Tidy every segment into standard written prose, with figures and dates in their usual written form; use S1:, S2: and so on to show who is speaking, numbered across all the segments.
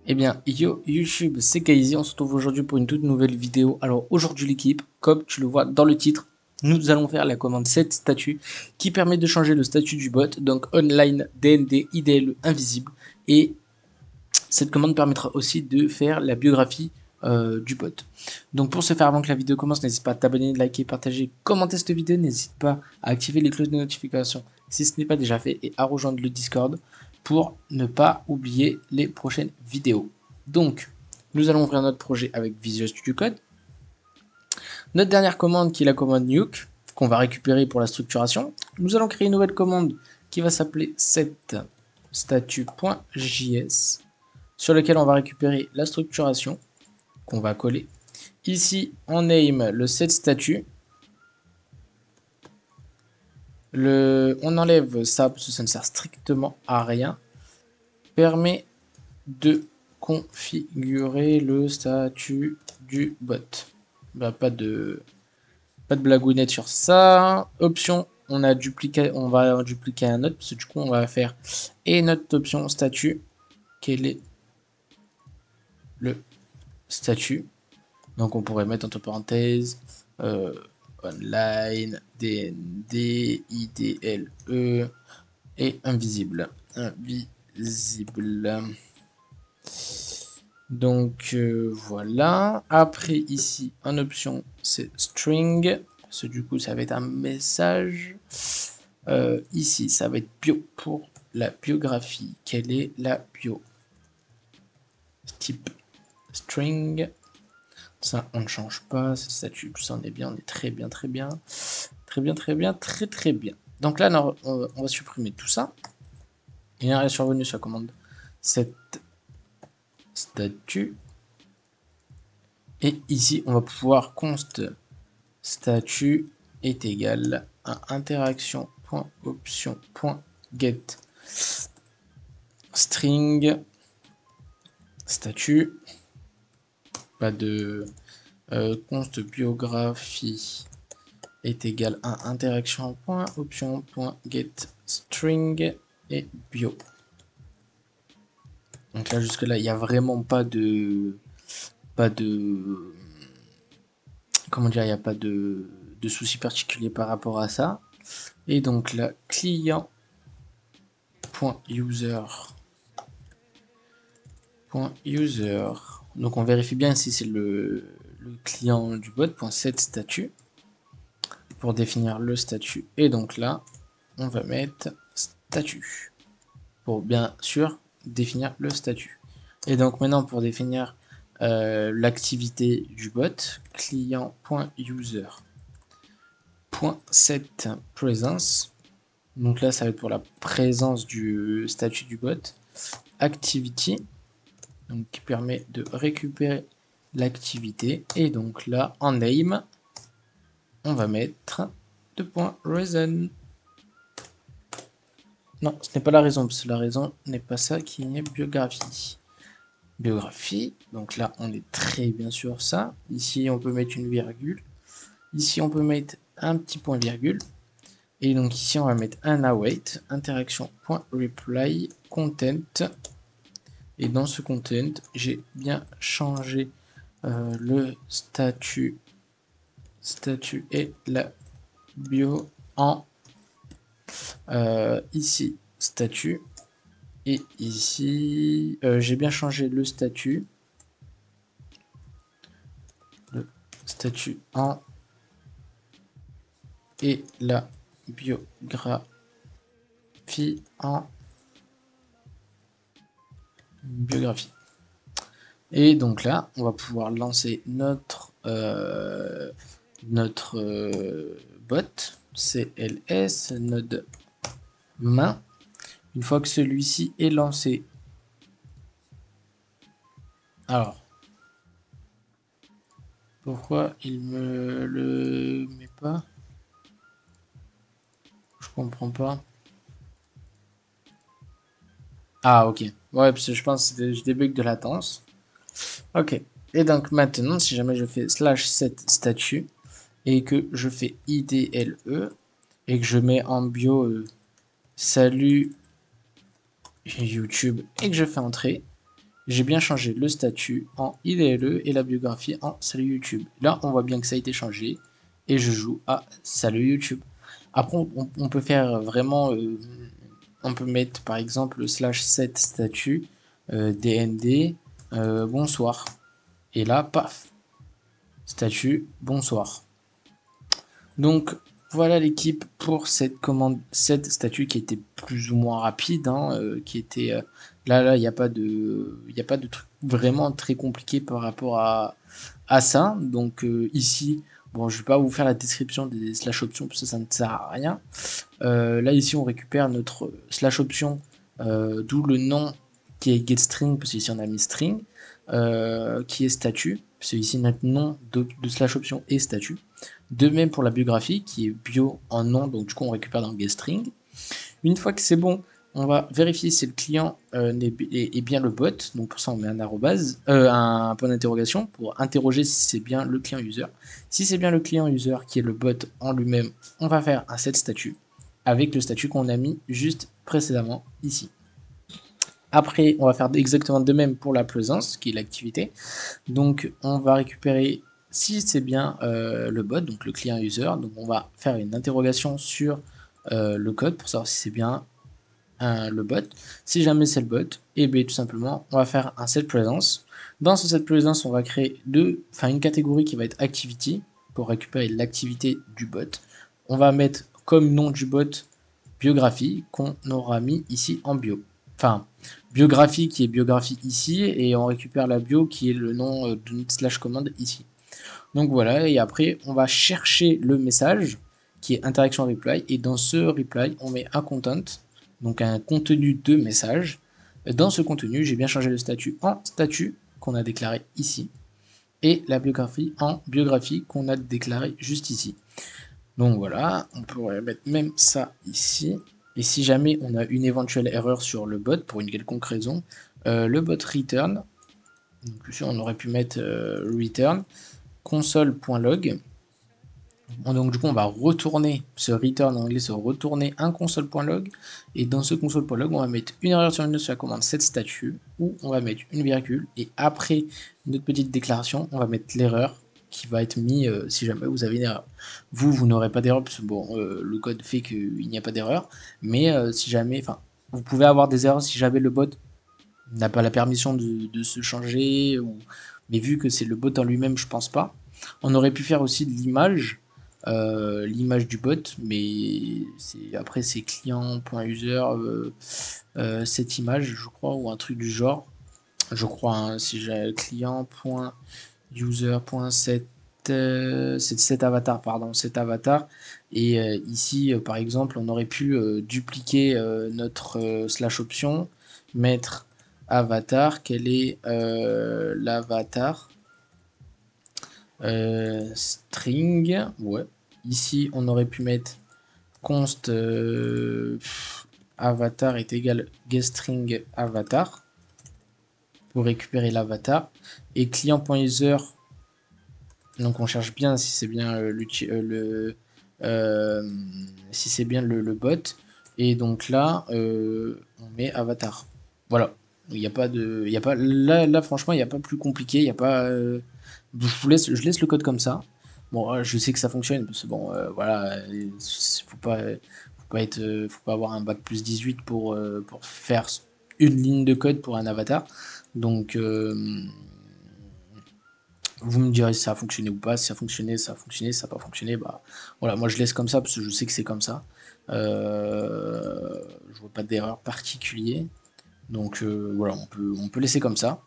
S1: Eh bien, yo YouTube, c'est Kaizy, on se retrouve aujourd'hui pour une toute nouvelle vidéo. Alors aujourd'hui l'équipe, comme tu le vois dans le titre, nous allons faire la commande set statut qui permet de changer le statut du bot, donc online, DND, IDLE, invisible. Et cette commande permettra aussi de faire la biographie du bot. Donc pour ce faire, avant que la vidéo commence, n'hésite pas à t'abonner, liker, partager, commenter cette vidéo. N'hésite pas à activer les cloches de notification si ce n'est pas déjà fait et à rejoindre le Discord pour ne pas oublier les prochaines vidéos. Donc, nous allons ouvrir notre projet avec Visual Studio Code. Notre dernière commande qui est la commande nuke, qu'on va récupérer pour la structuration. Nous allons créer une nouvelle commande qui va s'appeler setStatu.js, sur lequel on va récupérer la structuration qu'on va coller. Ici, on name le setStatu. On enlève ça parce que ça ne sert strictement à rien. Permet de configurer le statut du bot. Bah, pas de blagounette sur ça. Option, on va dupliquer un autre, parce que du coup on va faire et notre option statut. Quel est le statut? Donc on pourrait mettre entre parenthèses online, DND, IDLE et invisible. Donc voilà. Après ici en option c'est string. Parce que du coup ça va être un message. Ici ça va être bio pour la biographie. Quelle est la bio? Type string. Ça on ne change pas. Ce statut, ça on est bien, on est très bien, très bien. Très bien, très bien, très très bien. Donc là on va supprimer tout ça. Et on est survenu sur la commande set statut. Et ici, on va pouvoir const statut est égal à interaction.option.get string statut, pas de const biographie est égal à interaction.option.get string et bio. Donc là, jusque là, il n'y a vraiment pas de comment dire, il n'y a pas de souci particulier par rapport à ça. Et donc là, client.user. Donc on vérifie bien si c'est le client du bot. .setStatu pour définir le statut. Et donc là, on va mettre statut pour bien sûr définir le statut. Et donc maintenant pour définir l'activité du bot, client.user.setPresence. Donc là, ça va être pour la présence du statut du bot. Activity, donc qui permet de récupérer l'activité. Et donc là, en name, on va mettre .reason. Non, ce n'est pas la raison, parce que la raison n'est pas ça qui est biographie. Biographie, donc là, on est très bien sur ça. Ici, on peut mettre une virgule. Ici, on peut mettre un petit point virgule. Et donc ici, on va mettre un await, interaction.reply, content. Et dans ce content, j'ai bien changé le statut et la bio en ici statut. Et ici, j'ai bien changé le statut en et la biographie en biographie. Et donc là, on va pouvoir lancer notre bot CLS node main. Une fois que celui-ci est lancé, alors pourquoi il me le met pas? Je comprends pas. Ah ok, ouais, parce que je pense que j'ai des bugs de latence. Ok, et donc maintenant si jamais je fais /set statut et que je fais IDLE et que je mets en bio salut YouTube et que je fais entrer, j'ai bien changé le statut en IDLE et la biographie en Salut YouTube. Là, on voit bien que ça a été changé et je joue à Salut YouTube. Après, on peut faire vraiment, on peut mettre par exemple le /7 statut DND bonsoir. Et là, paf, statut bonsoir. Donc voilà l'équipe pour cette commande, cette statue qui était plus ou moins rapide, hein, qui était là il n'y a pas de truc vraiment très compliqué par rapport à ça. Donc ici, bon, je vais pas vous faire la description des slash options parce que ça ne sert à rien. Là ici on récupère notre slash option, d'où le nom qui est getString parce qu'ici on a mis string, qui est statut, parce que ici notre nom de slash option est statut. De même pour la biographie qui est bio en nom, donc du coup on récupère dans getString. Une fois que c'est bon, on va vérifier si le client est bien le bot. Donc pour ça on met un arrobase, un point d'interrogation pour interroger si c'est bien le client user. Si c'est bien le client user qui est le bot en lui-même, on va faire un set statut avec le statut qu'on a mis juste précédemment ici. Après, on va faire exactement de même pour la presence, qui est l'activité. Donc, on va récupérer si c'est bien le bot, donc le client user. Donc, on va faire une interrogation sur le code pour savoir si c'est bien le bot. Si jamais c'est le bot, et bien tout simplement, on va faire un set presence. Dans ce set presence, on va créer une catégorie qui va être activity pour récupérer l'activité du bot. On va mettre comme nom du bot biographie qu'on aura mis ici en bio. Enfin, biographie qui est biographie ici, et on récupère la bio qui est le nom de notre slash commande ici. Donc voilà, et après on va chercher le message qui est interaction reply, et dans ce reply on met un content, donc un contenu de message. Dans ce contenu, j'ai bien changé le statut en statut qu'on a déclaré ici, et la biographie en biographie qu'on a déclaré juste ici. Donc voilà, on pourrait mettre même ça ici. Et si jamais on a une éventuelle erreur sur le bot pour une quelconque raison, le bot return, donc ici on aurait pu mettre return console.log. Donc du coup on va retourner ce return en anglais, se retourner un console.log, et dans ce console.log on va mettre une erreur sur une note sur la commande set statut, où on va mettre une virgule, et après notre petite déclaration on va mettre l'erreur qui va être mis si jamais vous avez une erreur. Vous n'aurez pas d'erreur parce que bon, le code fait qu'il n'y a pas d'erreur, mais si jamais, enfin, vous pouvez avoir des erreurs si jamais le bot n'a pas la permission de se changer, mais vu que c'est le bot en lui-même, je pense pas. On aurait pu faire aussi de l'image du bot, mais après c'est client.user cette image, je crois, ou un truc du genre. Je crois, hein, si j'ai client.user.set c'est cet avatar, pardon, cet avatar. Et ici, par exemple, on aurait pu dupliquer notre slash option, mettre avatar, quel est l'avatar string, ouais. Ici, on aurait pu mettre const avatar est égal getString avatar pour récupérer l'avatar, et client.user, donc on cherche bien si c'est bien si c'est bien le bot, et donc là on met avatar. Voilà, il n'y a pas de, il y a pas là franchement il n'y a pas plus compliqué, il y a pas je laisse le code comme ça. Bon, je sais que ça fonctionne parce que bon voilà, faut pas avoir un bac plus 18 pour faire une ligne de code pour un avatar. Donc vous me direz si ça a fonctionné ou pas. Si ça a fonctionné, ça a fonctionné. Si ça n'a pas fonctionné, bah voilà, moi je laisse comme ça parce que je sais que c'est comme ça. Je vois pas d'erreur particulière. Donc voilà, on peut laisser comme ça.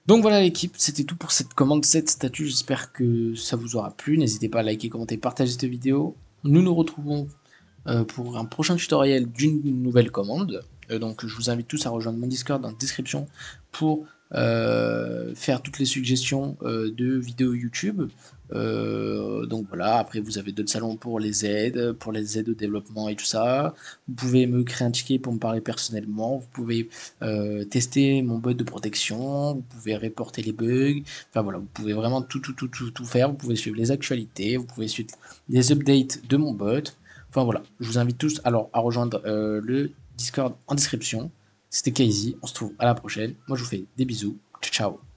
S1: Donc voilà l'équipe, c'était tout pour cette commande, cette statue. J'espère que ça vous aura plu. N'hésitez pas à liker, commenter, partager cette vidéo. Nous nous retrouvons pour un prochain tutoriel d'une nouvelle commande. Donc je vous invite tous à rejoindre mon Discord dans la description pour faire toutes les suggestions de vidéos YouTube. Donc voilà, après vous avez d'autres salons pour les aides au développement et tout ça. Vous pouvez me créer un ticket pour me parler personnellement. Vous pouvez tester mon bot de protection. Vous pouvez reporter les bugs. Enfin voilà, vous pouvez vraiment tout faire. Vous pouvez suivre les actualités. Vous pouvez suivre les updates de mon bot. Enfin voilà, je vous invite tous alors à rejoindre le Discord en description. C'était Casey, on se trouve à la prochaine. Moi je vous fais des bisous, ciao ciao.